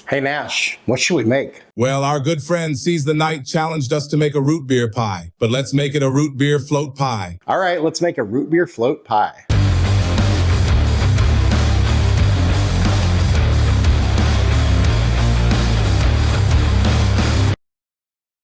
Hey Nash, what should we make? Well, our good friend Seize the Night challenged us to make a root beer pie, but let's make it a root beer float pie. All right, let's make a root beer float pie.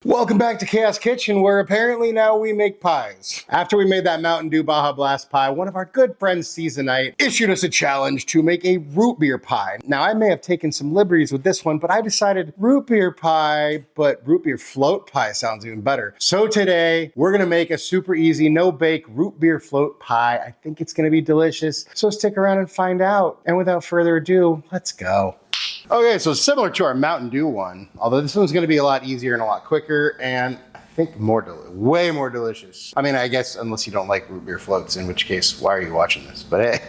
Welcome back to Chaos Kitchen, where apparently now we make pies. After we made that Mountain Dew Baja Blast pie, one of our good friends, Seize the Night, issued us a challenge to make a root beer pie. Now, I may have taken some liberties with this one, but I decided root beer pie, but root beer float pie sounds even better. So today, we're gonna make a super easy, no-bake root beer float pie. I think it's gonna be delicious, so stick around and find out. And without further ado, let's go. Okay, so similar to our Mountain Dew one, although this one's gonna be a lot easier and a lot quicker, and I think way more delicious. I mean, I guess unless you don't like root beer floats, in which case, why are you watching this? But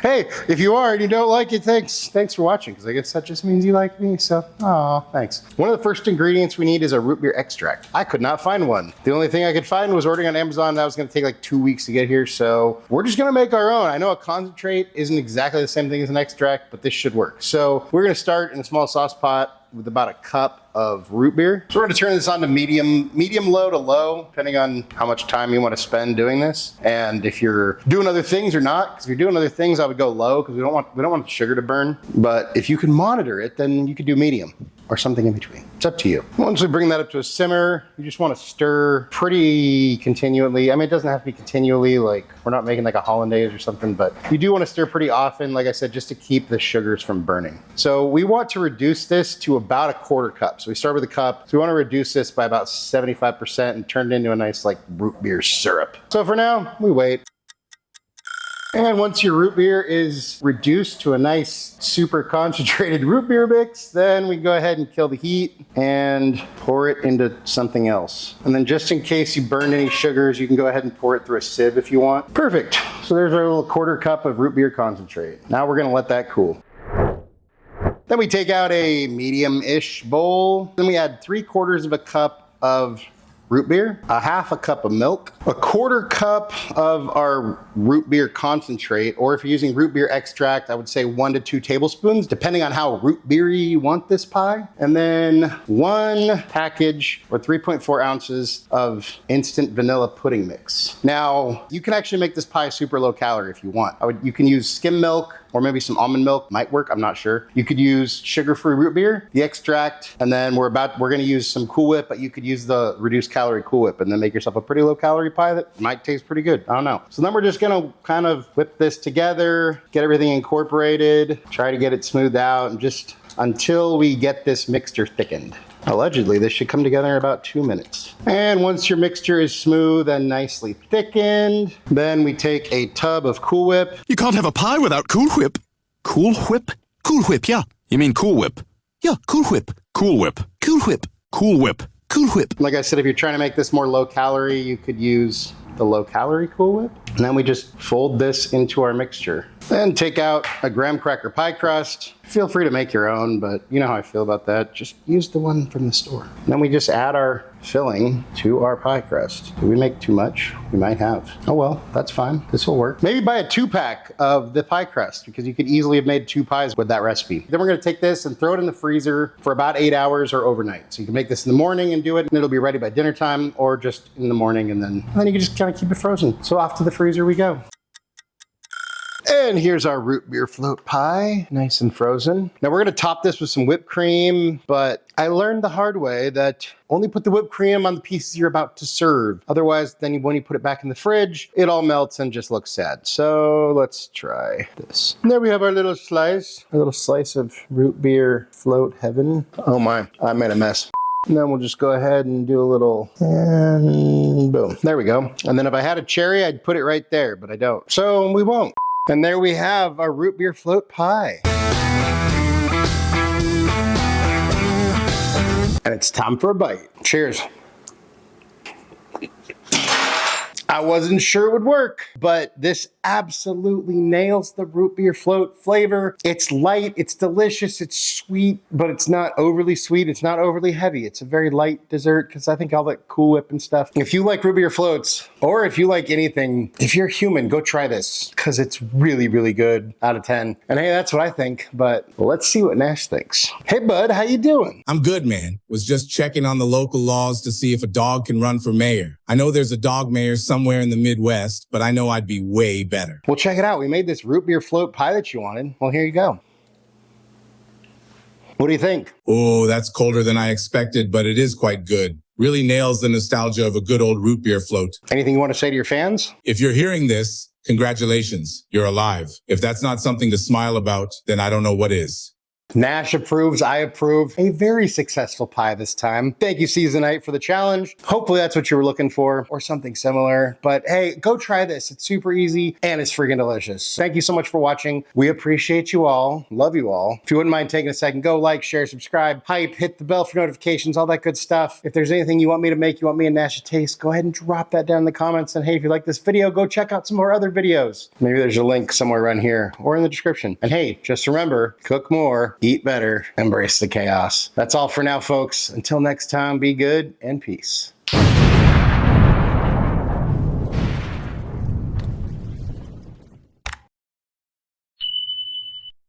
hey, if you are and you don't like it, thanks for watching, because I guess that just means you like me, so, aw, thanks. One of the first ingredients we need is a root beer extract. I could not find one. The only thing I could find was ordering on Amazon. That was gonna take like 2 weeks to get here, so we're just gonna make our own. I know a concentrate isn't exactly the same thing as an extract, but this should work. So we're gonna start in a small sauce pot with about a cup of root beer. So we're gonna turn this on to medium low to low, depending on how much time you wanna spend doing this. And if you're doing other things or not, because if you're doing other things, I would go low, because we don't want the sugar to burn. But if you can monitor it, then you could do medium or something in between. It's up to you. Once we bring that up to a simmer, you just wanna stir pretty continually. I mean, it doesn't have to be continually, like we're not making like a hollandaise or something, but you do wanna stir pretty often, like I said, just to keep the sugars from burning. So we want to reduce this to about a quarter cup. So we start with a cup. So we wanna reduce this by about 75% and turn it into a nice like root beer syrup. So for now, we wait. And once your root beer is reduced to a nice, super concentrated root beer mix, then we go ahead and kill the heat and pour it into something else. And then just in case you burned any sugars, you can go ahead and pour it through a sieve if you want. Perfect. So there's our little quarter cup of root beer concentrate. Now we're gonna let that cool. Then we take out a medium-ish bowl. Then we add 3/4 of a cup of root beer, a half a cup of milk, a quarter cup of our root beer concentrate, or if you're using root beer extract, I would say 1 to 2 tablespoons, depending on how root beery you want this pie. And then 1 package or 3.4 ounces of instant vanilla pudding mix. Now, you can actually make this pie super low calorie if you want. You can use skim milk, or maybe some almond milk might work, I'm not sure. You could use sugar-free root beer, the extract, and then we're gonna use some Cool Whip, but you could use the reduced calorie Cool Whip and then make yourself a pretty low calorie pie that might taste pretty good, I don't know. So then we're just gonna kind of whip this together, get everything incorporated, try to get it smoothed out, and just until we get this mixture thickened. Allegedly, this should come together in about 2 minutes. And once your mixture is smooth and nicely thickened, then we take a tub of Cool Whip. You can't have a pie without Cool Whip. Cool Whip? Cool Whip, yeah. You mean Cool Whip? Yeah, Cool Whip. Cool Whip. Cool Whip. Cool Whip. Cool Whip. Like I said, if you're trying to make this more low calorie, you could use the low calorie Cool Whip. And then we just fold this into our mixture. Then take out a graham cracker pie crust. Feel free to make your own, but you know how I feel about that. Just use the one from the store. And then we just add our filling to our pie crust. Did we make too much? We might have. Oh well, that's fine. This will work. Maybe buy a 2-pack of the pie crust, because you could easily have made 2 pies with that recipe. Then we're gonna take this and throw it in the freezer for about 8 hours or overnight. So you can make this in the morning and do it, and it'll be ready by dinner time, or just in the morning, and then you can just kind of keep it frozen. So off to the freezer we go. And here's our root beer float pie, nice and frozen. Now we're gonna top this with some whipped cream, but I learned the hard way that only put the whipped cream on the pieces you're about to serve. Otherwise, then when you put it back in the fridge, it all melts and just looks sad. So let's try this. And there we have our little slice of root beer float heaven. Oh my, I made a mess. And then we'll just go ahead and do a little, and boom, there we go. And then if I had a cherry, I'd put it right there, but I don't. So we won't. And there we have our root beer float pie. And it's time for a bite. Cheers. I wasn't sure it would work, but this absolutely nails the root beer float flavor. It's light, it's delicious, it's sweet, but it's not overly sweet, it's not overly heavy. It's a very light dessert because I think all that Cool Whip and stuff. If you like root beer floats, or if you like anything, if you're human, go try this because it's really, really good out of 10. And hey, that's what I think, but let's see what Nash thinks. Hey bud, how you doing? I'm good, man. Was just checking on the local laws to see if a dog can run for mayor. I know there's a dog mayor somewhere in the Midwest, but I know I'd be way better. Well, check it out. We made this root beer float pie that you wanted. Well, here you go. What do you think? Oh, that's colder than I expected, but it is quite good. Really nails the nostalgia of a good old root beer float. Anything you want to say to your fans? If you're hearing this, congratulations, you're alive. If that's not something to smile about, then I don't know what is. Nash approves, I approve. A very successful pie this time. Thank you, Seasonite, for the challenge. Hopefully that's what you were looking for, or something similar. But hey, go try this. It's super easy, and it's freaking delicious. Thank you so much for watching. We appreciate you all. Love you all. If you wouldn't mind taking a second, go like, share, subscribe, hype, hit the bell for notifications, all that good stuff. If there's anything you want me to make, you want me and Nash to taste, go ahead and drop that down in the comments. And hey, if you like this video, go check out some more other videos. Maybe there's a link somewhere around here or in the description. And hey, just remember, cook more, eat better, embrace the chaos. That's all for now, folks. Until next time, be good and peace.